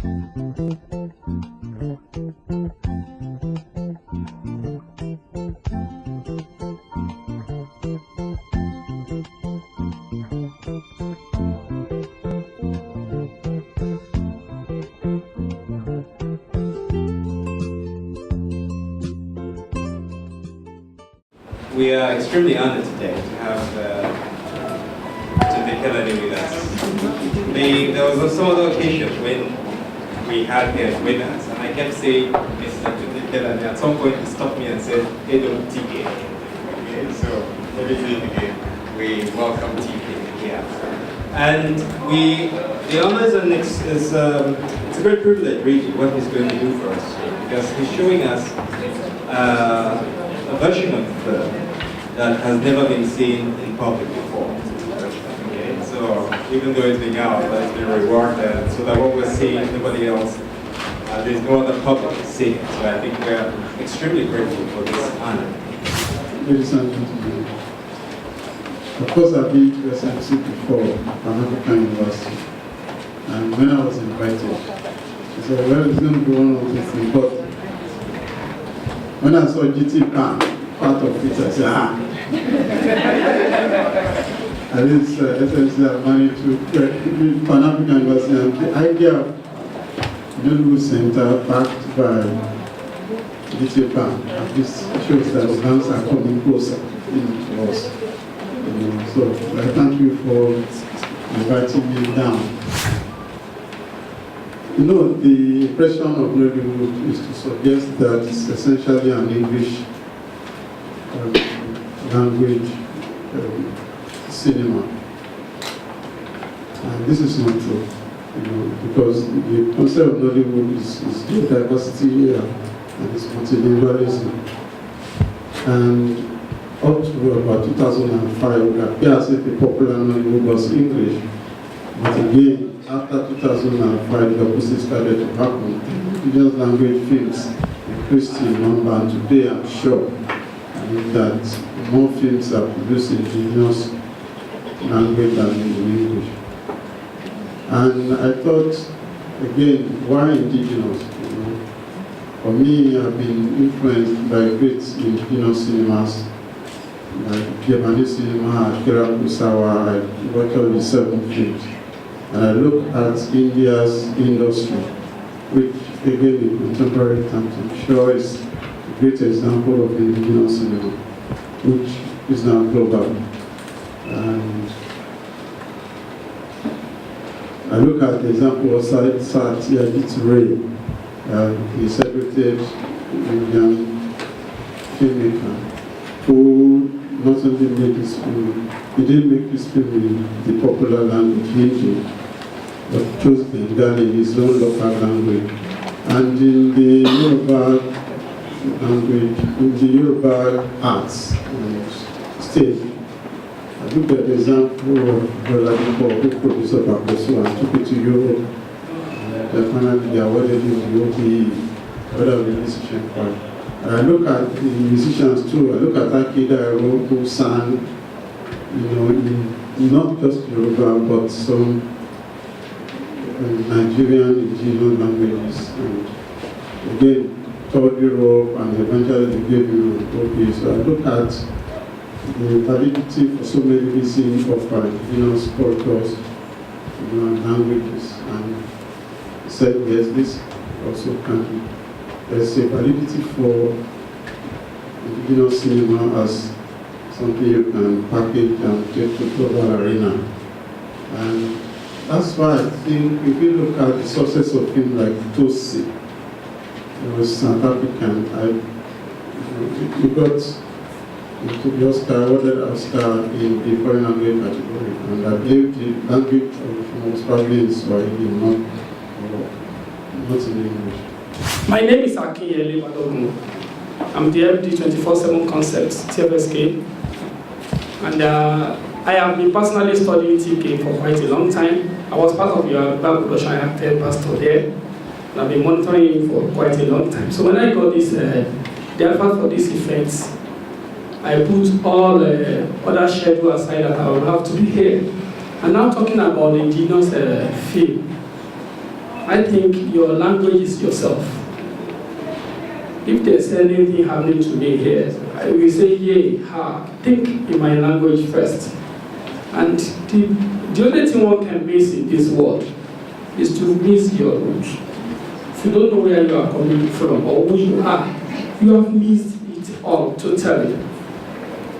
We are extremely honored today to have Tunde Kelani with us. There was some other occasion when we had him with us, and I kept saying, Mr. Tunde Kelani, at some point he stopped me and said, hey, don't TK. Okay, so let me do it again. We welcome TK here. And the honor is it's a great privilege, really, what he's going to do for us, because he's showing us a version of that has never been seen in public before. Okay, so even though it's been out, but it's been rewarded, so that what we're seeing, nobody else, there's no other public seeing it. So I think we're extremely grateful for this honor. Ladies and gentlemen, of course I've been to SMC before, from African University, and when I was invited, I said, well, it's going to be one of the things, but when I saw GTB part of it, I said, at least SMC have managed to Pan African University, and the idea of Nollywood Center backed by GTB, at least shows that the banks are coming closer to us. So I thank you for inviting me down. You know, the impression of Nollywood is to suggest that it's essentially an English language cinema. And this is not true, because the concept of Nollywood is diversity and it's multilingualism. And up to about 2005, it appears as if the popular Nollywood was English. But again, after 2005, the opposite started to happen. Indigenous language films increased in number, and today I'm sure that more films are produced in indigenous language than in English. And I thought, again, why indigenous? For me, I've been influenced by great indigenous cinemas, like Japanese cinema, Akira Kurosawa. I watched all the 7 films. And I look at India's industry, which again in contemporary times I'm sure is a great example of indigenous cinema, which is now global. And I look at the example of Satya Ray, the celebrated Indian filmmaker, who not only made this film, he didn't make this film in the popular language, Hindi, but chose Bengali, his own local language. And in the Yoruba language, in the Yoruba arts stage, I looked at the example of Oladipo, who produced Abakoso and took it to Europe. And finally, they awarded him the OBE, Order of the Musician Part. And I look at the musicians too. I look at Akida who sang, in not just Yoruba, but some Nigerian indigenous languages. And again, toured Europe and eventually they gave you OBE. So I look at the validity for so many reasons of indigenous cultures, and languages, and said yes, this also can be. There's a validity for indigenous cinema as something you can package and take to global arena. And that's why I think if you look at the success of film like Tosi, it was South African. We got into the Oscar, awarded Oscar in the foreign language category, and I believe the language of the film was probably in Swahili, not in English. My name is Akinyele Balogun. I'm the MD 24/7 Concepts, TFSK, and I have been personally studying TK for quite a long time. I was part of your production acted pastor there, and I've been monitoring it for quite a long time. So when I got this, the effort for this event, I put all other schedule aside that I will have to be here. And now talking about the indigenous film. I think your language is yourself. If there's anything happening to me here, I will say, yay, ha, think in my language first. And the only thing one can miss in this world is to miss your roots. If you don't know where you are coming from or who you are, you have missed it all totally.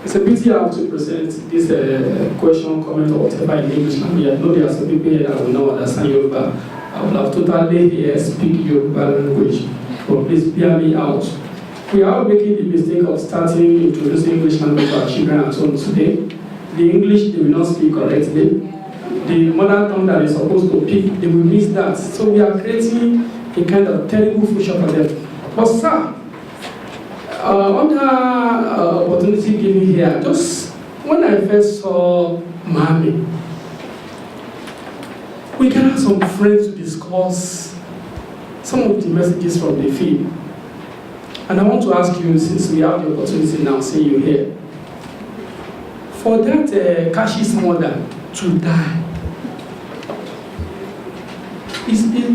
It's a pity I have to present this question, comment, or whatever in English language. I know there are some people here that will not understand Yoruba. I will have totally here speak Yoruba language. But please bear me out. We are making the mistake of starting introducing English language to our children at home today. The English they will not speak correctly. The mother tongue that is supposed to pick, they will miss that. So we are creating a kind of terrible future for them. But sir, under opportunity given here, just when I first saw Maami, we gathered some friends to discuss some of the messages from the film. And I want to ask you, since we have the opportunity now, seeing you here, for that Kashi's mother to die,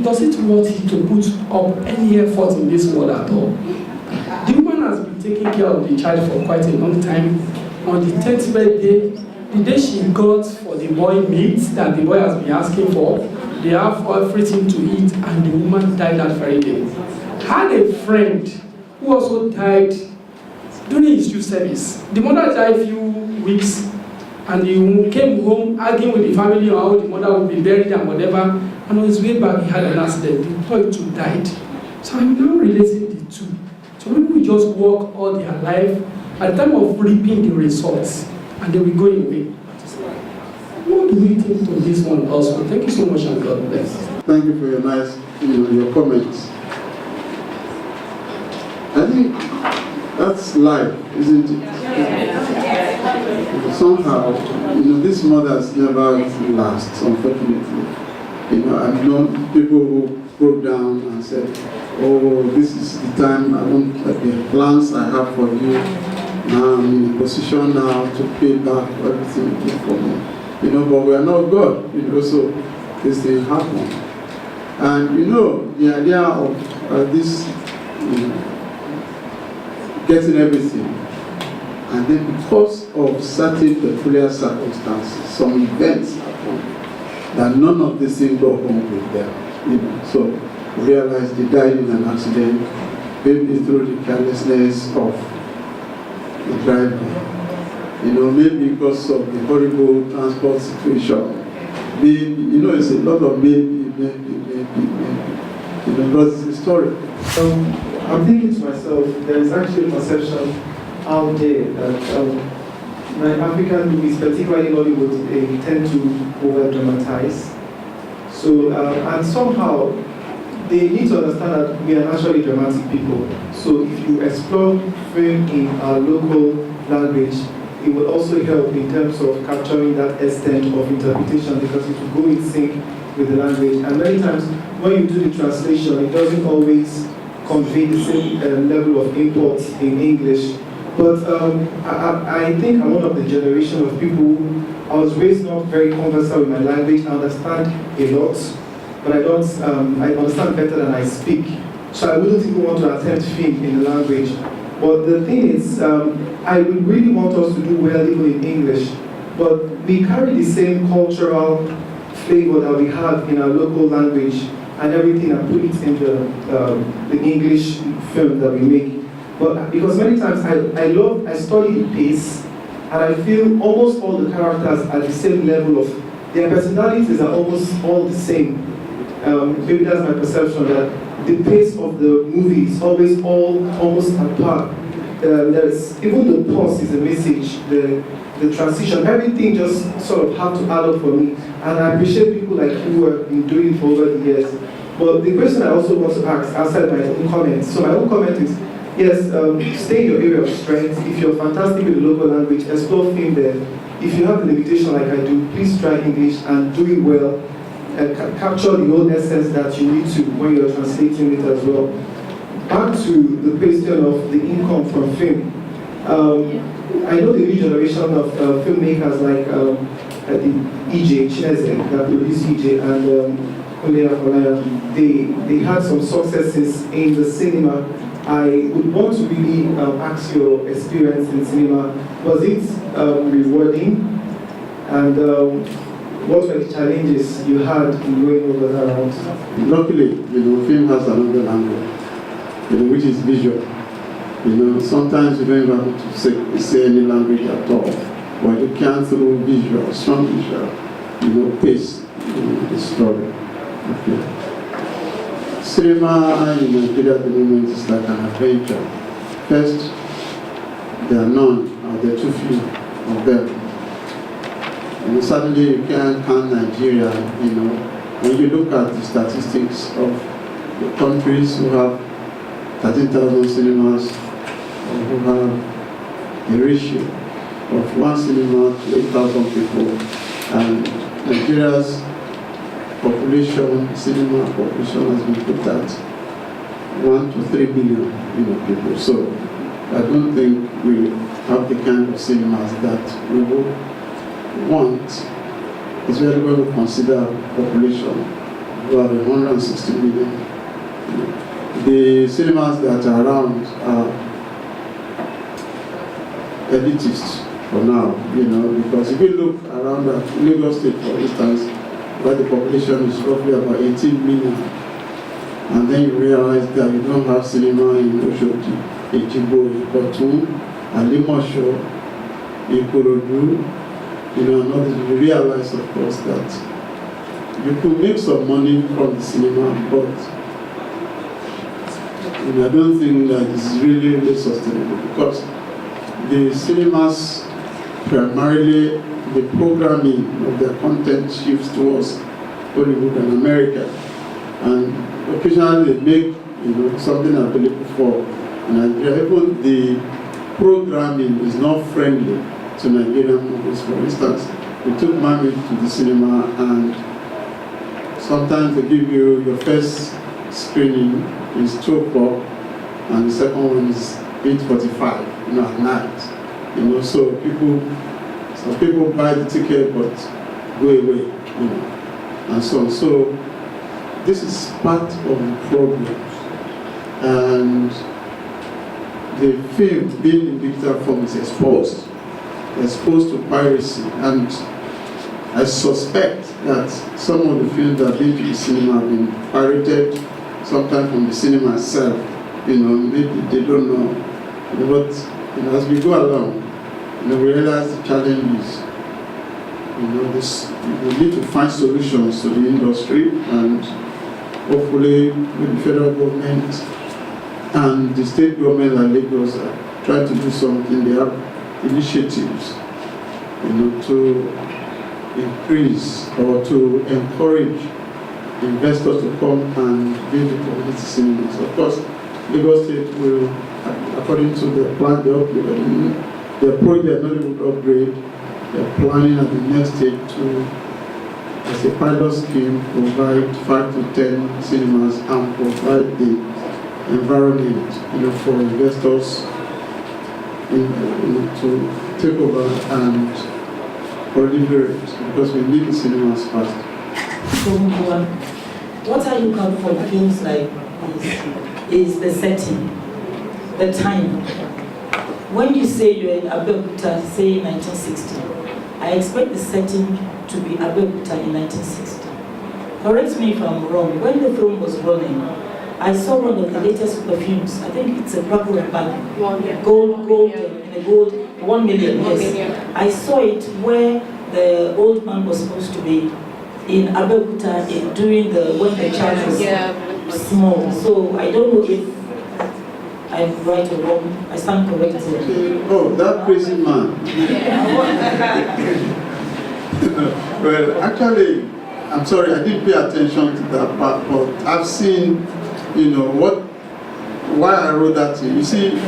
does it worth it to put up any effort in this world at all? The woman has been taking care of the child for quite a long time. On the 10th birthday, the day she got for the boy meat that the boy has been asking for, they have everything to eat, and the woman died that very day. I had a friend who also died during his youth service. The mother died a few weeks, and he came home arguing with the family on how the mother would be buried and whatever. And on his way back, he had an accident. The boy too died. So I'm now relating the two. So people will just work all their life at the time of reaping the results, and they will go away. What do we think of this one also? Thank you so much, and God bless. Thank you for your nice, your comments. I think that's life, isn't it? Somehow, these mothers never last, unfortunately. I've known people who broke down and said, oh, this is the time, I want the plans I have for you. Now I'm in a position now to pay back everything you did for me. But we are not God, so this thing happen. And the idea of this, getting everything, and then because of certain peculiar circumstances, some events happen, that none of these things go home with them. So realize they died in an accident, maybe through the carelessness of the driver. Maybe because of the horrible transport situation. Maybe, it's a lot of maybe. What's the story? I'm thinking to myself, there is actually a perception out there that African movies, particularly Nollywood, they tend to over-dramatize. So, and somehow, they need to understand that we are naturally dramatic people. So if you explore film in our local language, it will also help in terms of capturing that extent of interpretation, because it will go in sync with the language. And many times, when you do the translation, it doesn't always convey the same level of import in English. But I think I'm one of the generation of people who, I was raised not very conversant with my language. I understand a lot, but I understand better than I speak. So I wouldn't even want to attempt film in the language. But the thing is, I would really want us to do well even in English. But we carry the same cultural flavor that we have in our local language and everything, and put it in the English film that we make. But because many times I study the pace, and I feel almost all the characters at the same level of, their personalities are almost all the same. Maybe that's my perception, that the pace of the movie is always almost at par. There's even the pause is a message, the transition, everything just sort of have to add up for me. And I appreciate people like you who have been doing it for over the years. But the question I also want to ask, outside my own comments, so my own comment is, yes, stay in your area of strength. If you're fantastic with the local language, explore film there. If you have the limitation like I do, please try English and do it well. Capture the whole essence that you need to when you're translating it as well. Back to the question of the income from film. I know the new generation of filmmakers like the EJ, Chinese, that produce EJ, and they had some successes in the cinema. I would want to really ask your experience in cinema. Was it rewarding? And what were the challenges you had in going over that route? Luckily, film has another language, which is visual. Sometimes you don't even have to say any language at all, but you can through visual, strong visual, pace the story. Okay. Cinema in Nigeria at the moment is like an adventure. First, there are none, or there are too few of them. Suddenly you can't count Nigeria, when you look at the statistics of the countries who have 13,000 cinemas, or who have a ratio of one cinema to 8,000 people, and Nigeria's cinema population has been put at 1 to 3 billion people. So I don't think we have the kind of cinemas that we would want. It's very well to consider population about 160 million. The cinemas that are around are elitist for now, because if you look around at Lagos State, for instance, where the population is roughly about 18 million, and then you realize that you don't have cinema in Oshodi, Ejibo, Ikotun, Alimosho, Ikorodu, and others. You realize, of course, that you could make some money from the cinema, but I don't think that it's really sustainable, because the cinemas primarily, the programming of their content shifts towards Hollywood and America, and occasionally they make something available for Nigeria. Even the programming is not friendly to Nigerian movies. For instance, we took Maami to the cinema, and sometimes they give you your first screening is 2 o'clock, and the second one is 8:45, at night. So some people buy the ticket but go away, and so on. So this is part of the problem, and the film being in digital form is exposed to piracy, and I suspect that some of the films that have been to the cinema have been pirated, sometimes from the cinema itself. Maybe they don't know, but as we go along, we realize the challenge is, we need to find solutions to the industry, and hopefully with the federal government and the state government like Lagos are trying to do something. They have initiatives, to increase or to encourage investors to come and build the community cinemas. Of course, Lagos State will, according to the plan, the project Nollywood upgrade, they're planning at the next stage to, as a pilot scheme, provide 5 to 10 cinemas and provide the environment, for investors to take over and proliferate, because we need the cinemas fast. So, what I look out for films like this is the setting, the time. When you say you're in Abeokuta, say 1960, I expect the setting to be Abeokuta in 1960. Correct me if I'm wrong. When the film was running, I saw one of the latest perfumes. I think it's a purple and black, gold, in a gold, 1 million, yes. I saw it where the old man was supposed to be in Abeokuta when the child was small. So I don't know if I'm right or wrong. I stand corrected. Oh, that crazy man. Well, actually, I'm sorry, I didn't pay attention to that part, but I've seen, why I wrote that to you. You see,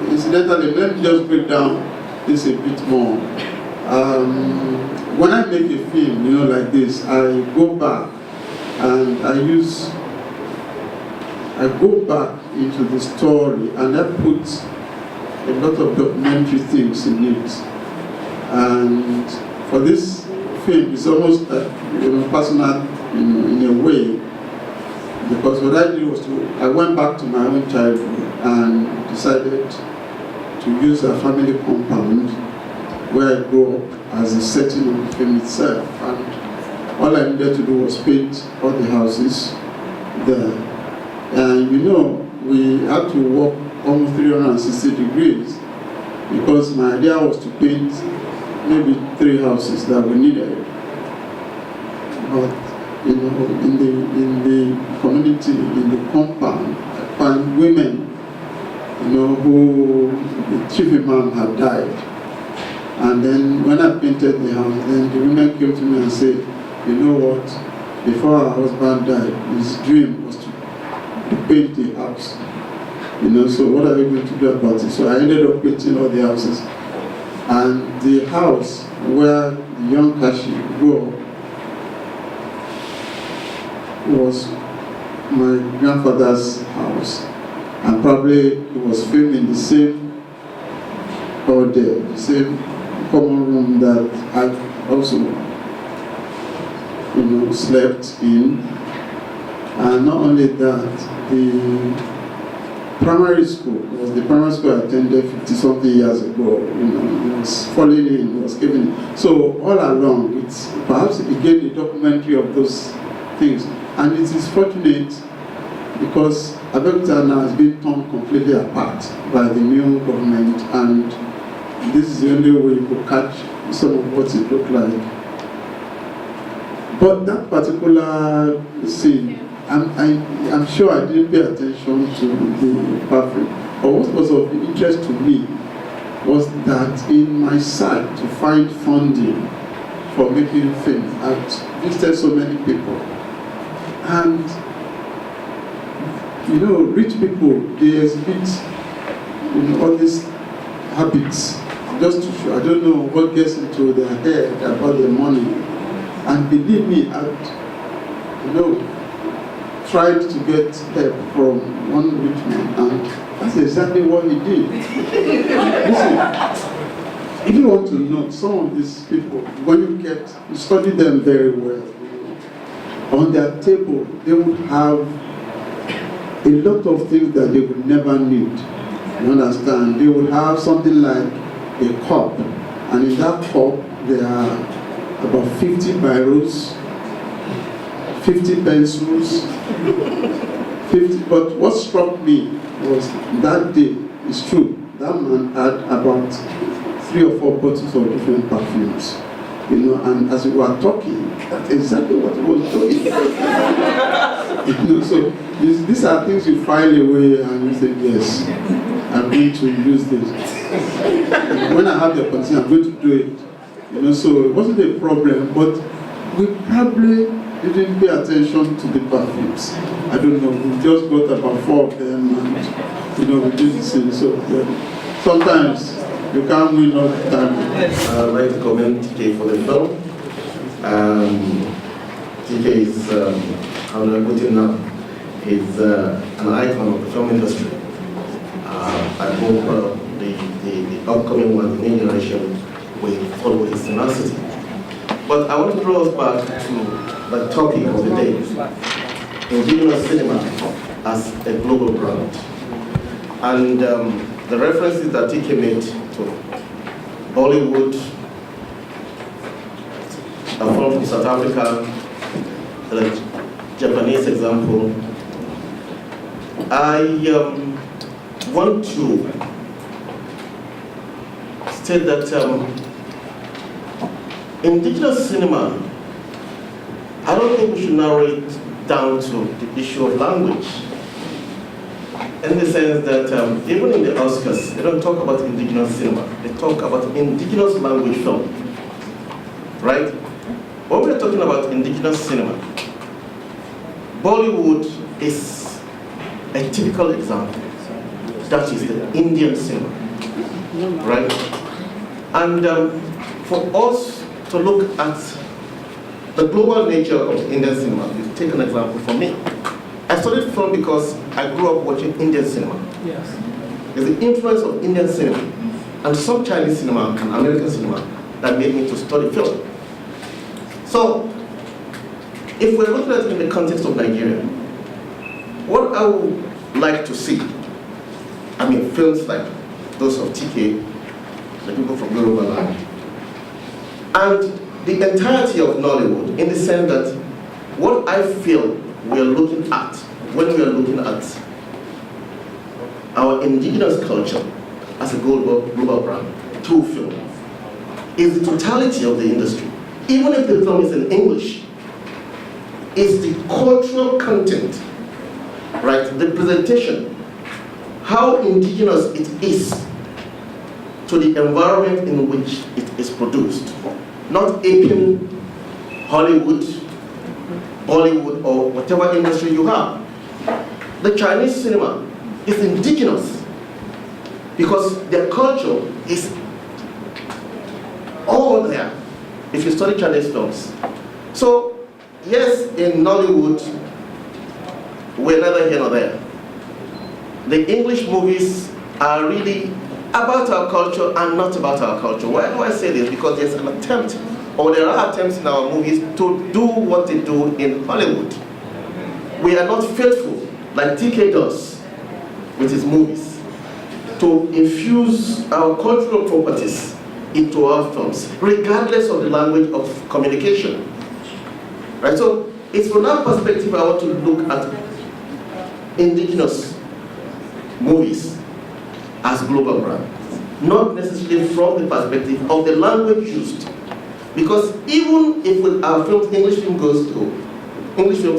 incidentally, let me just break down this a bit more. When I make a film, like this, I go back and I go back into the story, and I put a lot of documentary things in it. And for this film, it's almost like personal in a way, because what I did was I went back to my own childhood and decided to use a family compound where I grew up as a setting of the film itself. And all I needed to do was paint all the houses there. And we had to walk almost 360 degrees because my idea was to paint maybe 3 houses that we needed. But in the community, in the compound, I found women, who the chief imam had died. And then when I painted the house, then the women came to me and said, you know what, before our husband died, his dream was to paint the house. So what are we going to do about it? So I ended up painting all the houses. And the house where the young Kashi grew up was my grandfather's house. And probably it was filmed in the same order, the same common room that I also, slept in. And not only that, the primary school was the primary school I attended 50-something years ago. It was falling in, it was giving in. So all along, it's perhaps again a documentary of those things. And it is fortunate because Abeokuta now has been torn completely apart by the new government, and this is the only way you could catch some of what it looked like. But that particular scene, I'm sure I didn't pay attention to the perfect. But what was of interest to me was that in my site to find funding for making film, I've visited so many people. And, rich people, they exhibit all these habits just to show. I don't know what gets into their head about their money. And believe me, I've, tried to get help from one rich man, and that's exactly what he did. Listen, if you want to know some of these people, when you study them very well, on their table, they would have a lot of things that they would never need. You understand? They would have something like a cup, and in that cup, there are about 50 biros, 50 pencils, 50. But what struck me was that day, it's true, that man had about 3 or 4 bottles of different perfumes. And as we were talking, that's exactly what he was doing. So these are things you file away and you say, yes, I'm going to use this. When I have the opportunity, I'm going to do it. So it wasn't a problem, but we probably didn't pay attention to the perfumes. I don't know, we just got about 4 of them and, we did the same. So sometimes you can't win all the time. I'd like to commend TK for the film. TK is, how do I put it now? Is an icon of the film industry. I hope the upcoming one, the new generation, will follow his tenacity. But I want to draw us back to the topic of the day, indigenous cinema as a global brand. And the references that TK made to Bollywood, a film from South Africa, the Japanese example, I want to state that indigenous cinema, I don't think we should narrow it down to the issue of language. In the sense that even in the Oscars, they don't talk about indigenous cinema. They talk about indigenous language film, right? When we're talking about indigenous cinema, Bollywood is a typical example. That is the Indian cinema, right? And for us to look at the global nature of Indian cinema, you take an example for me. I studied film because I grew up watching Indian cinema. Yes. There's the influence of Indian cinema and some Chinese cinema and American cinema that made me to study film. So, if we're looking at it in the context of Nigeria, what I would like to see, I mean, films like those of TK, the people from Yoruba land, and the entirety of Nollywood, in the sense that what I feel we are looking at when we are looking at our indigenous culture as a global brand through film is the totality of the industry. Even if the film is in English, it's the cultural content, right? The presentation, how indigenous it is to the environment in which it is produced. Not aping Hollywood, Bollywood, or whatever industry you have. The Chinese cinema is indigenous because their culture is all there if you study Chinese films. So, yes, in Nollywood, we're neither here nor there. The English movies are really about our culture and not about our culture. Why do I say this? Because there's an attempt, or there are attempts in our movies to do what they do in Hollywood. We are not faithful, like TK does with his movies, to infuse our cultural properties into our films, regardless of the language of communication. Right? So it's from that perspective I want to look at indigenous movies as global brands, not necessarily from the perspective of the language used. Because even if our films, English films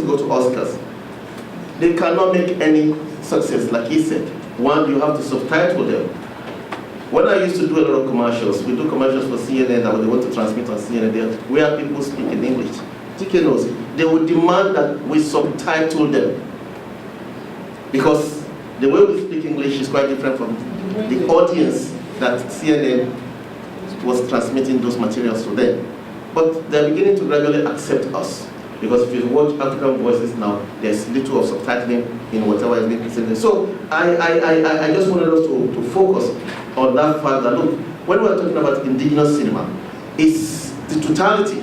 go to Oscars, they cannot make any success, like he said. One, you have to subtitle them. When I used to do a lot of commercials, we do commercials for CNN that they want to transmit on CNN, where people speak in English. TK knows it. They would demand that we subtitle them. Because the way we speak English is quite different from the audience that CNN was transmitting those materials to them. But they're beginning to gradually accept us. Because if you watch African Voices now, there's little of subtitling in whatever is being presented. So I just wanted us to focus on that fact that, look, when we're talking about indigenous cinema, it's the totality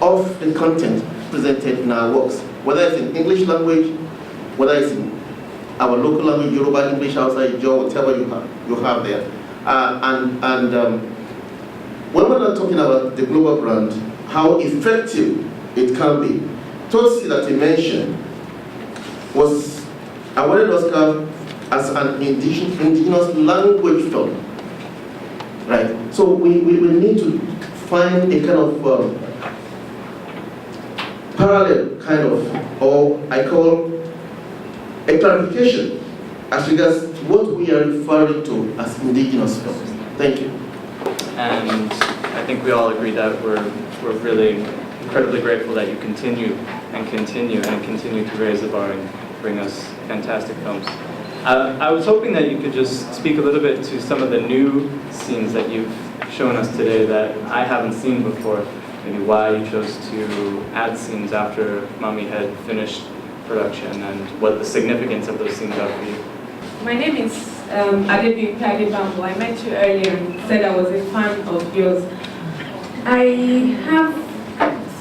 of the content presented in our works, whether it's in English language, whether it's in our local language, Yoruba, English, outside, Joe, whatever you have there. When we're not talking about the global brand, how effective it can be. Tutsi that he mentioned was awarded Oscar as an indigenous language film, right? So we need to find a kind of parallel kind of, or I call a clarification as regards what we are referring to as indigenous films. Thank you. And I think we all agree that we're really incredibly grateful that you continue to raise the bar and bring us fantastic films. I was hoping that you could just speak a little bit to some of the new scenes that you've shown us today that I haven't seen before. Maybe why you chose to add scenes after Maami had finished production and what the significance of those scenes are for you. My name is Adebimpe Adebambo. I met you earlier and said I was a fan of yours. I have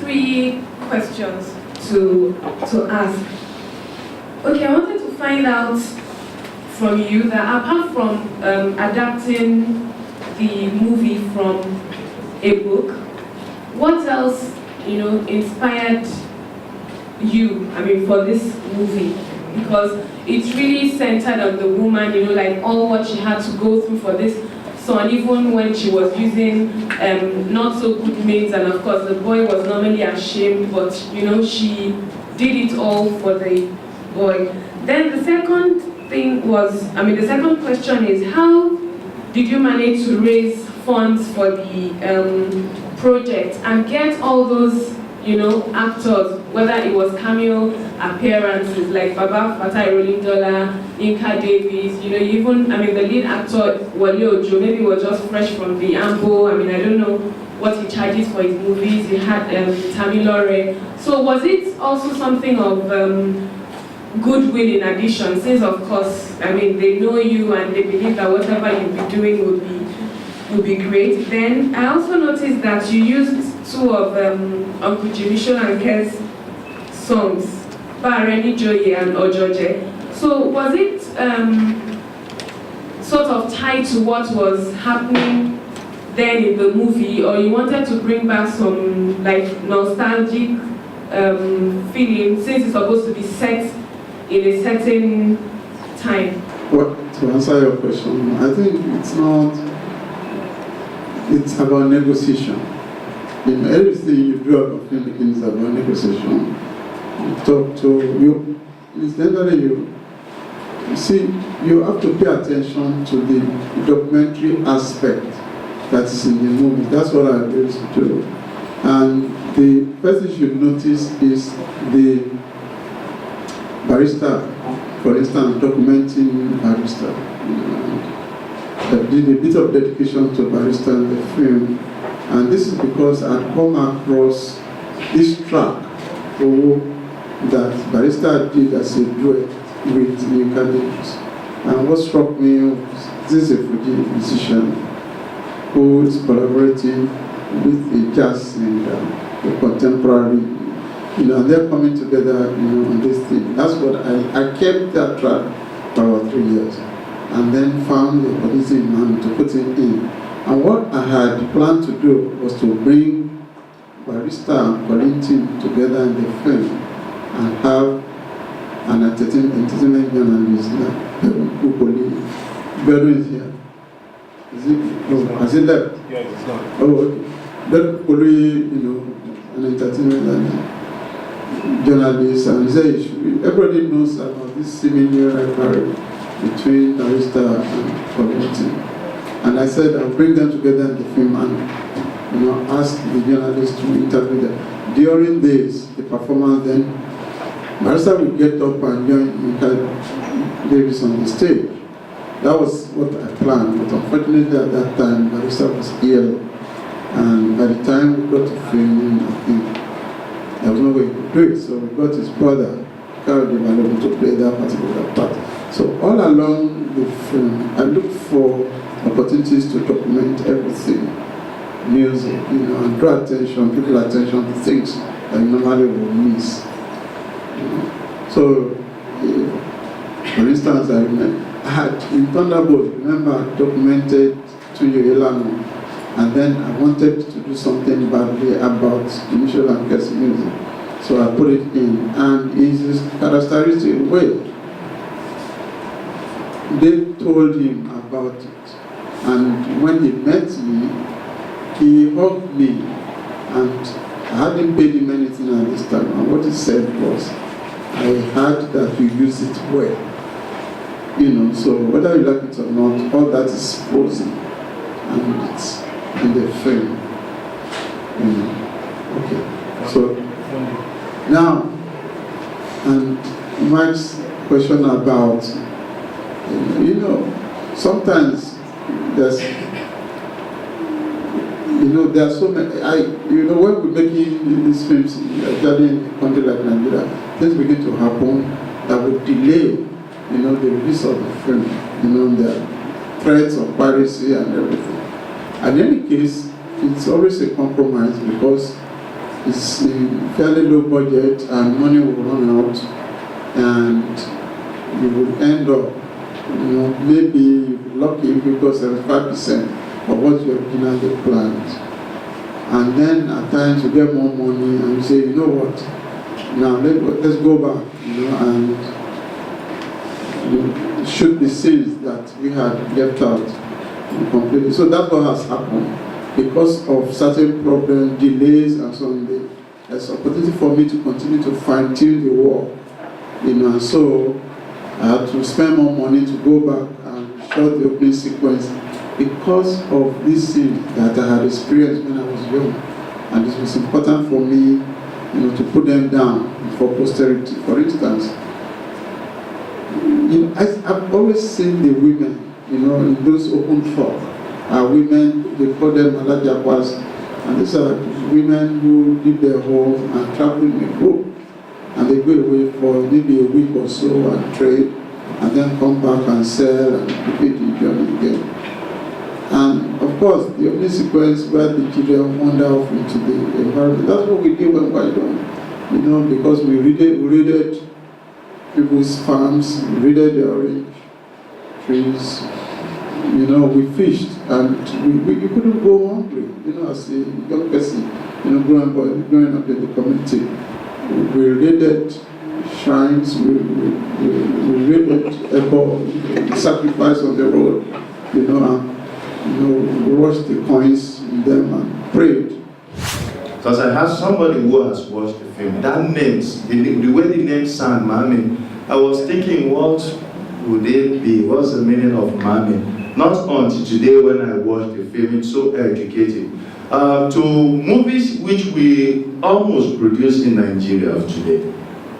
3 questions to ask. Okay, I wanted to find out from you that apart from adapting the movie from a book, what else, inspired you, for this movie? Because it's really centered on the woman, like all what she had to go through for this son, even when she was using not so good maids, and of course the boy was normally ashamed, but she did it all for the boy. Then the second thing was, the second question is, how did you manage to raise funds for the project and get all those actors, whether it was cameo appearances like Baba Fatai Rolindola, Inka Davies, even, the lead actor, Wale Ojo, maybe was just fresh from the Ambo. I don't know what he charges for his movies. He had Tamilore. So was it also something of goodwill in addition, since of course, they know you and they believe that whatever you'll be doing would be great. Then I also noticed that you used 2 of Uncle Jimmy Sholanke's songs, Bareni Joye and Ojoje. So was it sort of tied to what was happening then in the movie, or you wanted to bring back some like nostalgic feeling since it's supposed to be set in a certain time? Well, to answer your question, I think it's about negotiation. In everything you do about filmmaking is about negotiation. You talk to you, incidentally you see, you have to pay attention to the documentary aspect that is in the movie. That's what I used to do. And the first thing you should notice is the barrister, for instance, documenting barrister. I did a bit of dedication to barrister in the film, and this is because I'd come across this track that barrister did as a duet with Nika Davis. And what struck me was this is a Fuji musician who is collaborating with a jazz singer, a contemporary, and they're coming together, on this thing. That's what I kept that track for about 3 years, and then found the opportunity in Maami to put it in. And what I had planned to do was to bring Barrister and Colinton together in the film and have an entertainment journalist like Bedu is here. Has he left? Yes, it's not. Oh, okay. Bedu, an entertainment journalist, and everybody knows about this seemingly rivalry between Barrister and Colinton. And I said I'll bring them together in the film and ask the journalist to interview them. During the performance, then Barrister will get up and join Nika Davis on the stage. That was what I planned, but unfortunately at that time Barrister was ill, and by the time we got to filming, I think there was no way to do it. So we got his brother, Carol Devalable, to play that particular part. So all along the film, I looked for opportunities to document everything, music, and draw attention, people's attention to things that you normally would miss. So, for instance, I had in Thunderbolt, remember, I documented Tunde Kelani, and then I wanted to do something badly about initial and case music. So I put it in, and in his characteristic way, they told him about it. And when he met me, he hugged me, and I hadn't paid him anything at this time. And what he said was, I heard that you use it well. So whether you like it or not, all that is frozen, and it's in the film. Okay. So now, and Mike's question about, sometimes there's, there are so many, when we're making these films, especially in a country like Nigeria, things begin to happen that would delay, the release of the film, the threats of piracy and everything. In any case, it's always a compromise because it's a fairly low budget and money will run out, and you will end up, maybe lucky because 75% of what you originally planned. And then at times you get more money and you say, you know what, now let's go back, and shoot the scenes that we had left out completely. So that's what has happened. Because of certain problems, delays, and so on, there's opportunity for me to continue to fine-tune the work, and so I had to spend more money to go back and shot the opening sequence because of this scene that I had experienced when I was young, and it was important for me, to put them down for posterity. For instance, I've always seen the women, in those open folk, women, they call them Alajapas, and these are women who leave their home and travel in a group, and they go away for maybe a week or so and trade, and then come back and sell and repeat the journey again. And of course, the opening sequence where the children wander off into the environment, that's what we do when we're young. you know, because we raided people's farms, we raided their orange trees, you know, we fished, and we couldn't go hungry, you know, as a young person, you know, growing up in the community. We raided shrines, we raided sacrifice on the road, you know, and, you know, we washed the coins in them and prayed. Because I have somebody who has watched the film. That names, the way the name sound, Maami, I was thinking, what would it be? What's the meaning of Maami? Not until today when I watched the film, it's so educative. To movies which we almost produce in Nigeria today.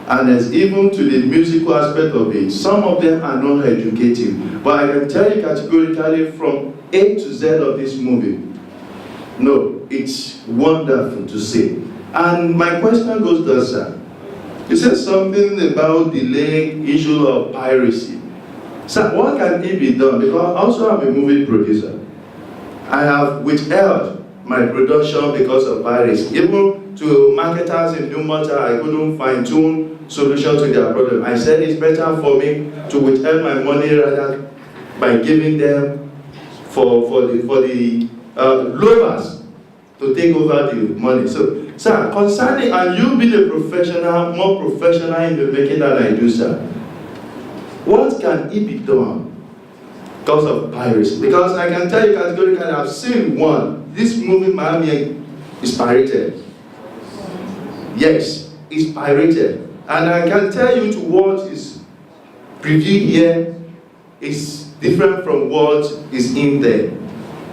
And as even to the musical aspect of it, some of them are not educative. But I can tell you categorically from A to Z of this movie, no, it's wonderful to see. And my question goes to sir. You said something about the issue of piracy. So what can it be done? Because also I'm a movie producer. I have withheld my production because of piracy. Even to marketers in New Malta, I couldn't fine-tune solution to their problem. I said it's better for me to withhold my money rather by giving them for the lovers to take over the money. So, sir, concerning, and you being a professional, more professional in the making than I do, sir, what can it be done because of piracy? Because I can tell you categorically, I've seen one. This movie, Maami, is pirated. Yes, it's pirated. And I can tell you to what is previewed here is different from what is in there.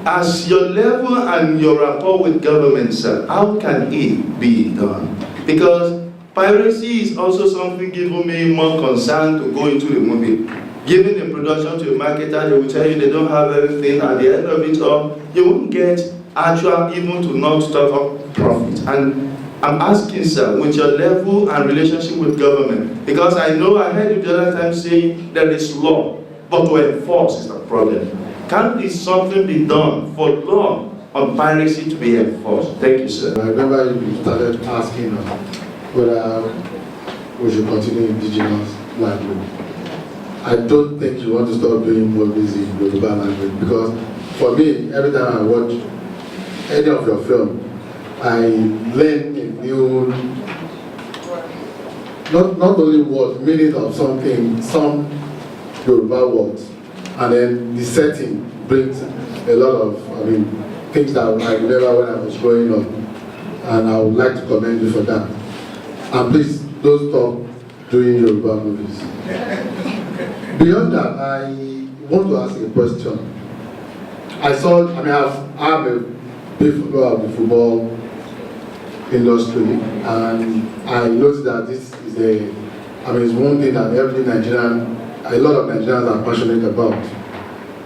As your level and your rapport with government, sir, how can it be done? Because piracy is also something giving me more concern to go into the movie. Giving the production to a marketer, they will tell you they don't have everything. At the end of it all, you won't get actual, even to not talk of profit. And I'm asking, sir, with your level and relationship with government, because I know I heard you the other time saying there is law, but to enforce is the problem. Can this something be done for law on piracy to be enforced? Thank you, sir. I remember you started asking whether we should continue indigenous language. I don't think you want to stop doing movies in Yoruba language, because for me, every time I watch any of your film, I learn a new, not only word, meaning of something, some Yoruba words, and then the setting brings a lot of, things that I remember when I was growing up, and I would like to commend you for that. And please, don't stop doing Yoruba movies. Beyond that, I want to ask a question. I'm a big follower of the football industry, and I noticed that this is it's one thing that every Nigerian, a lot of Nigerians are passionate about.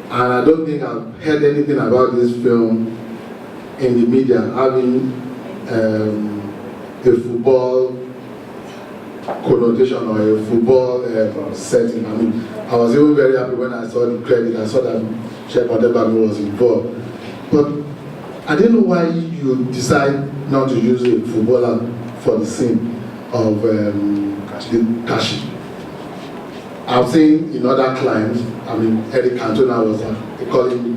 And I don't think I've heard anything about this film in the media having a football connotation or a football setting. I was even very happy when I saw the credit. I saw that Sheikh Odebami was involved. But I didn't know why you decide not to use a footballer for the scene of the Kashi. I've seen in other clients, Eric Cantona was calling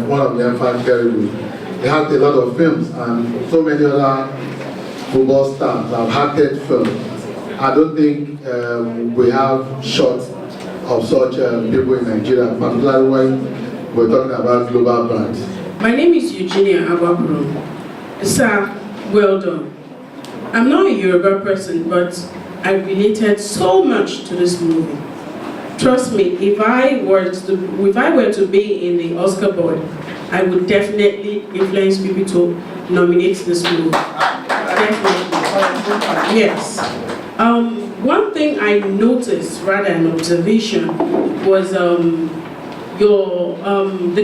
one of the infant terrible. They had a lot of films, and so many other football stars have acted films. I don't think we have shots of such people in Nigeria, particularly when we're talking about global brands. My name is Eugenia Ababuru. Sir, well done. I'm not a Yoruba person, but I related so much to this movie. Trust me, if I were to be in the Oscar board, I would definitely influence people to nominate this movie. Definitely. Yes. One thing I noticed, rather an observation, was the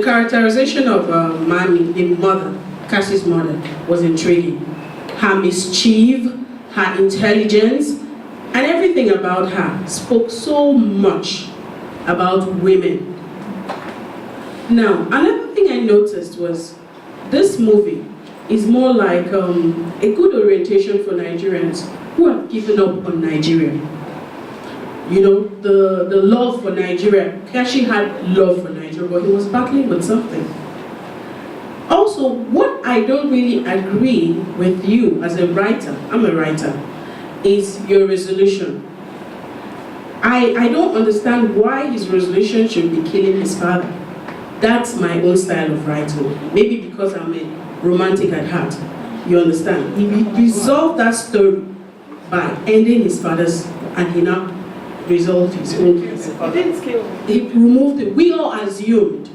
characterization of Maami, the mother, Kashi's mother, was intriguing. Her mischief, her intelligence, and everything about her spoke so much about women. Now, another thing I noticed was this movie is more like a good orientation for Nigerians who have given up on Nigeria. You know, the love for Nigeria. Kashi had love for Nigeria, but he was battling with something. Also, what I don't really agree with you as a writer, I'm a writer, is your resolution. I don't understand why his resolution should be killing his father. That's my own style of writing. Maybe because I'm a romantic at heart. You understand? He resolved that story by ending his father's, and he now resolved his own case. He didn't kill him. He removed it. We all assumed.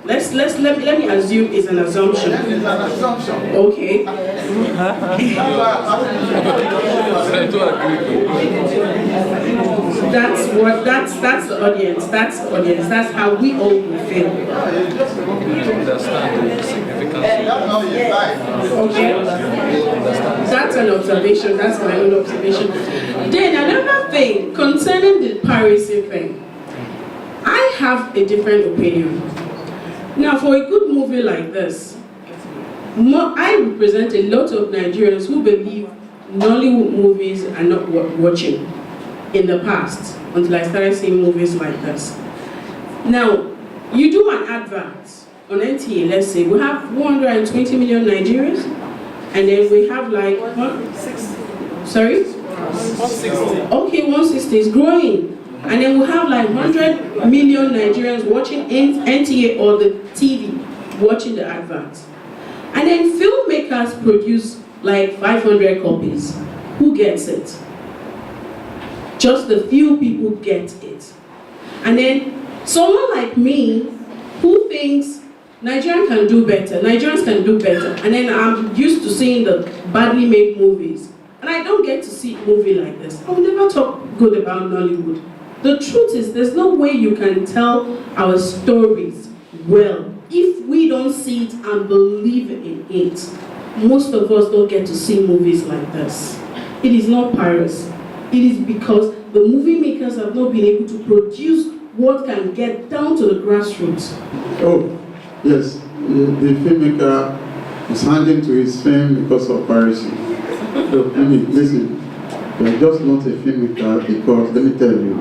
Let me assume it's an assumption. It's an assumption. Okay. That's the audience. That's the audience. That's how we all will feel. Okay. That's an observation. That's my own observation. Then another thing concerning the piracy thing. I have a different opinion. Now, for a good movie like this, I represent a lot of Nigerians who believe Nollywood movies are not worth watching in the past, until I started seeing movies like this. Now, you do an advert on NTA, let's say, we have 120 million Nigerians, and then we have like, 160. Sorry? 160. Okay, 160 is growing. And then we have like 100 million Nigerians watching NTA or the TV, watching the adverts. And then filmmakers produce like 500 copies. Who gets it? Just a few people get it. And then someone like me who thinks Nigerians can do better, Nigerians can do better, and then I'm used to seeing the badly made movies, and I don't get to see a movie like this. I will never talk good about Nollywood. The truth is, there's no way you can tell our stories well if we don't see it and believe in it. Most of us don't get to see movies like this. It is not piracy. It is because the movie makers have not been able to produce what can get down to the grassroots. Oh, yes. The filmmaker is handing to his fame because of piracy. So, listen, you're just not a filmmaker because, let me tell you,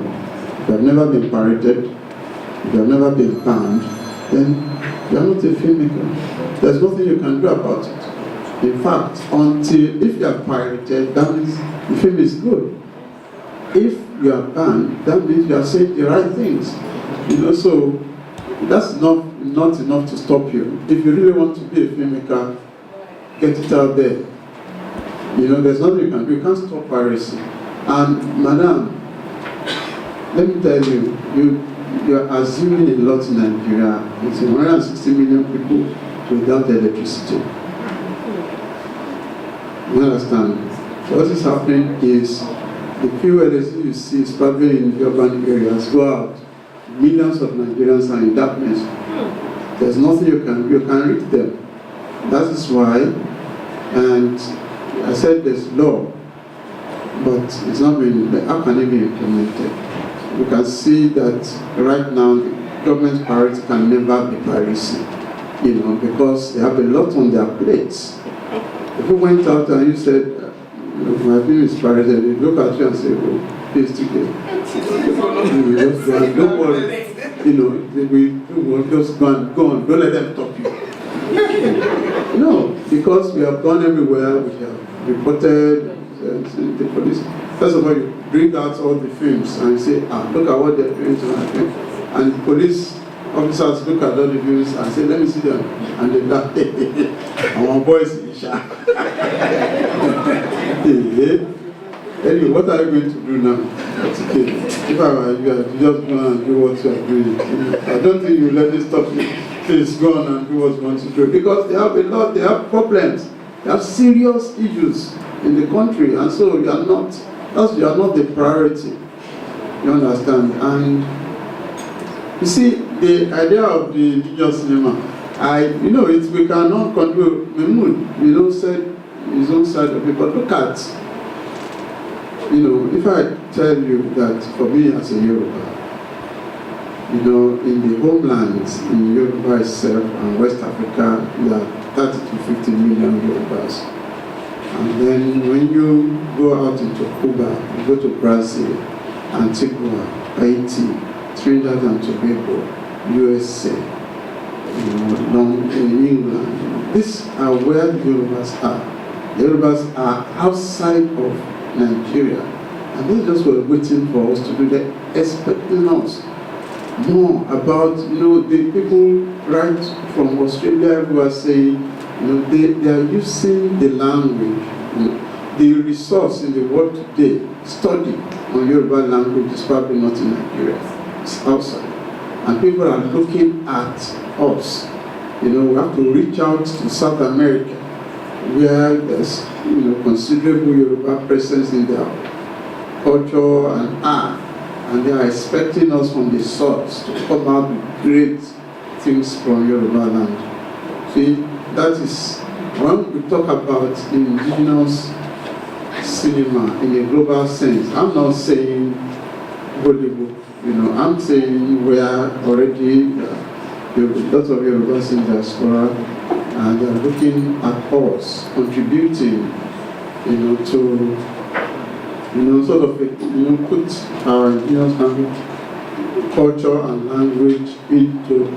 if you have never been pirated, if you have never been banned, then you are not a filmmaker. There's nothing you can do about it. In fact, if you are pirated, that means the film is good. If you are banned, that means you are saying the right things. So that's not enough to stop you. If you really want to be a filmmaker, get it out there. There's nothing you can do. You can't stop piracy. And madam, let me tell you, you are assuming a lot in Nigeria. It's 160 million people without electricity. You understand? So what is happening is the few LSU you see, especially in the urban areas, go out. Millions of Nigerians are in darkness. There's nothing you can do. You can reach them. That is why, and I said there's law, but it's not been, how can it be implemented? You can see that right now the government's priority can never be piracy, because they have a lot on their plates. If you went out and you said, my film is pirated, you look at you and say, oh, please take it. Just go and don't worry. We will just go on, don't let them stop you. No, because we have gone everywhere, we have reported the police. First of all, you bring out all the films and you say, look at what they're doing tonight. And the police officers look at all the films and say, let me see them. And they laugh, and one boy is Anyway, what are you going to do now? That's okay. If I were you, I'd just go and do what you are doing. I don't think you let it stop you. Please go on and do what you want to do. Because they have they have problems. They have serious issues in the country. And so you are not the priority. You understand? And you see, the idea of the indigenous cinema, we cannot control Mahmoud, said his own side of it, but look at, if I tell you that for me as a Yoruba, in the homelands, in Yoruba itself and West Africa, 30 to 50 million Yorubas. And then when you go out into Cuba, you go to Brazil, Antigua, Haiti, Trinidad and Tobago, USA, in England. These are where the Yorubas are. The Yorubas are outside of Nigeria. And they just were waiting for us to do that, expecting us more about, the people right from Australia who are saying, they are using the language, the resource in the world today, study on Yoruba language is probably not in Nigeria, it's outside. And people are looking at us. We have to reach out to South America, where there's considerable Yoruba presence in their culture and art, and they are expecting us from the source to come out with great things from Yoruba land. See, that is when we talk about indigenous cinema in a global sense. I'm not saying Hollywood, I'm saying we are already lots of Yorubas in diaspora, and they are looking at us contributing, to sort of put our indigenous culture and language into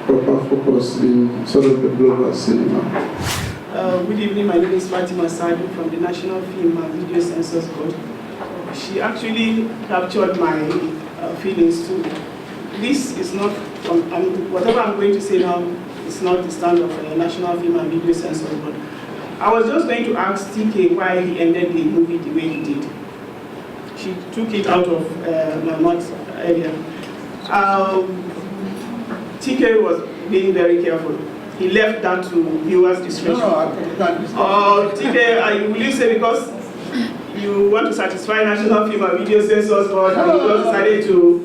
proper focus in sort of the global cinema. Good evening, my name is Fatima Sadu from the National Film and Video Censors Board. She actually captured my feelings too. This is not, whatever I'm going to say now is not the stand of the National Film and Video Censors Board. I was just going to ask TK why he ended the movie the way he did. She took it out of my mouth earlier. TK was being very careful. He left that to viewers' discretion. TK, will you say because you want to satisfy National Film and Video Censors Board and you just decided to...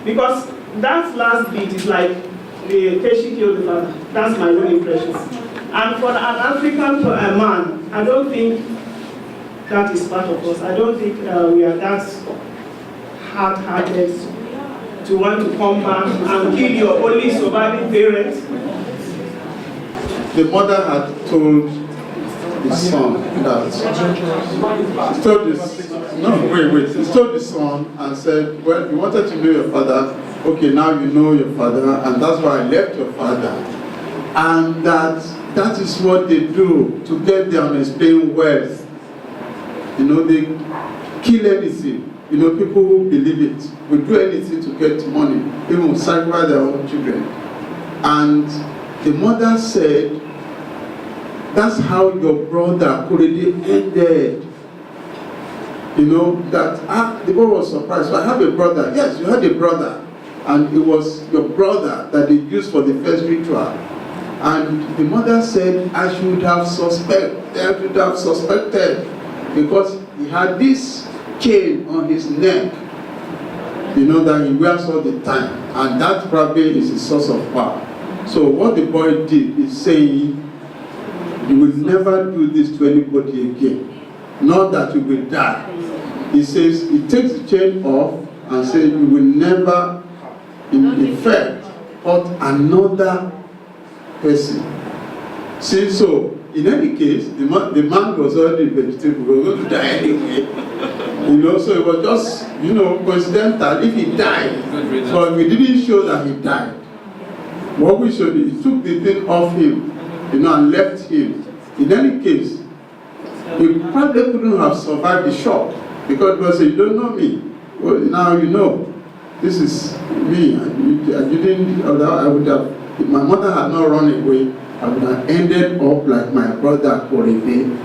Because that last bit is like the Keshi killed the father. That's my own impression. And for an African man, I don't think that is part of us. I don't think we are that hard-hearted to want to come back and kill your only surviving parent. The mother had told the son that, he told the son and said, well, you wanted to know your father, okay, now you know your father, and that's why I left your father. And that is what they do to get their unexplained wealth. They kill anything. People who believe it will do anything to get money, even sacrifice their own children. And the mother said, that's how your brother could have ended. That the boy was surprised. So I have a brother. Yes, you had a brother. And it was your brother that they used for the first ritual. And the mother said, I should have suspected, because he had this chain on his neck, that he wears all the time. And that probably is a source of power. So what the boy did is saying, you will never do this to anybody again. Not that you will die. He says, he takes the chain off and says, you will never, in effect, hurt another person. See, so, in any case, the man was already vegetable, he was going to die anyway. So it was just, coincidental if he died. But we didn't show that he died. What we showed is, he took the thing off him, and left him. In any case, he probably couldn't have survived the shock, because people say, you don't know me. Well, now you know. This is me. You didn't, I would have, if my mother had not run away, I would have ended up like my brother Korebe.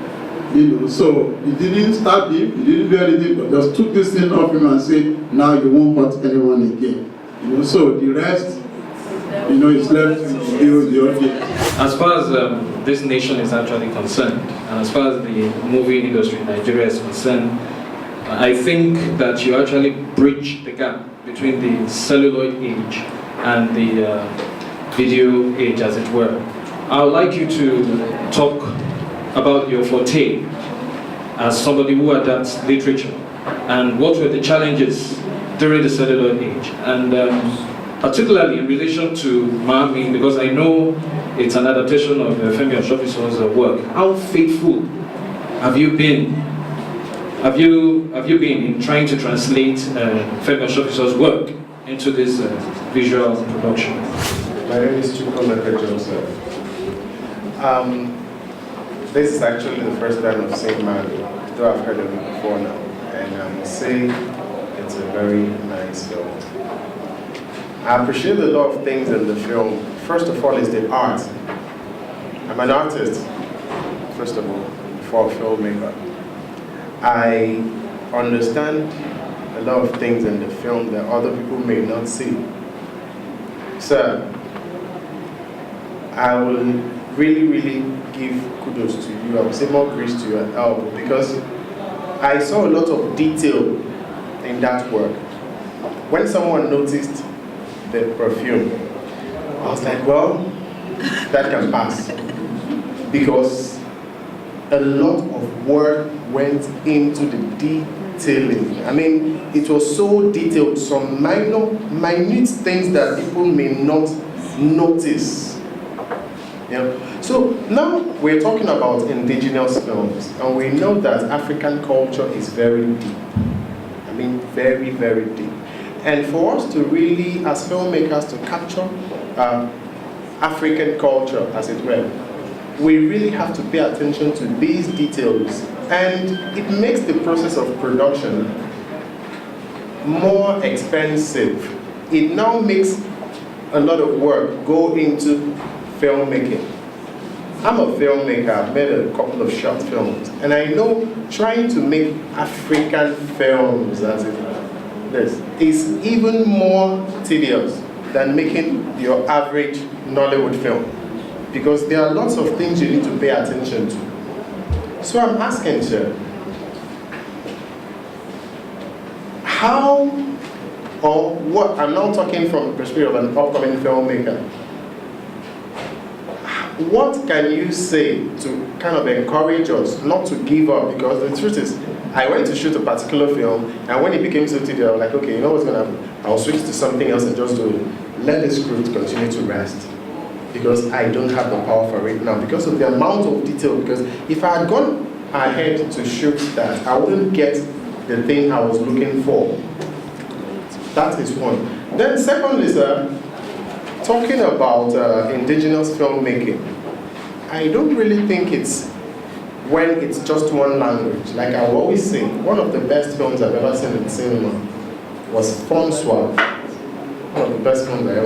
So he didn't stab him, he didn't do anything, but just took this thing off him and said, now you won't hurt anyone again. So the rest, it's left to the audience. As far as this nation is actually concerned, and as far as the movie industry in Nigeria is concerned, I think that you actually bridge the gap between the celluloid age and the video age, as it were. I would like you to talk about your forte as somebody who adapts literature, and what were the challenges during the celluloid age, and particularly in relation to Maami, because I know it's an adaptation of Femi Oshofiso's work. How faithful have you been? Have you been in trying to translate Femi Oshofiso's work into this visual production? My name is Chukwemeka Joseph. This is actually the first time I've seen Maami, though I've heard of it before now, and I must say it's a very nice film. I appreciate a lot of things in the film. First of all is the art. I'm an artist, first of all, before a filmmaker. I understand a lot of things in the film that other people may not see. Sir, I will really give kudos to you. I will say more grace to your elbow, because I saw a lot of detail in that work. When someone noticed the perfume, I was like, well, that can pass, because a lot of work went into the detailing. I mean, it was so detailed, some minute things that people may not notice. Yeah. So now we're talking about indigenous films, and we know that African culture is very deep. I mean, very deep. And for us to really, as filmmakers, to capture African culture, as it were, we really have to pay attention to these details, and it makes the process of production more expensive. It now makes a lot of work go into filmmaking. I'm a filmmaker, I've made a couple of short films, and I know trying to make African films, as it is even more tedious than making your average Nollywood film, because there are lots of things you need to pay attention to. So I'm asking, sir, how or what, I'm now talking from the perspective of an upcoming filmmaker, what can you say to kind of encourage us not to give up? Because the truth is, I went to shoot a particular film, and when it became so tedious, I was like, okay, you know what's going to happen? I'll switch to something else and just do it. Let the script continue to rest, because I don't have the power for it now, because of the amount of detail. Because if I had gone ahead to shoot that, I wouldn't get the thing I was looking for. That is one. Then secondly, sir, talking about indigenous filmmaking, I don't really think it's when it's just one language. Like I will always say, one of the best films I've ever seen in cinema was François. One of the best films I ever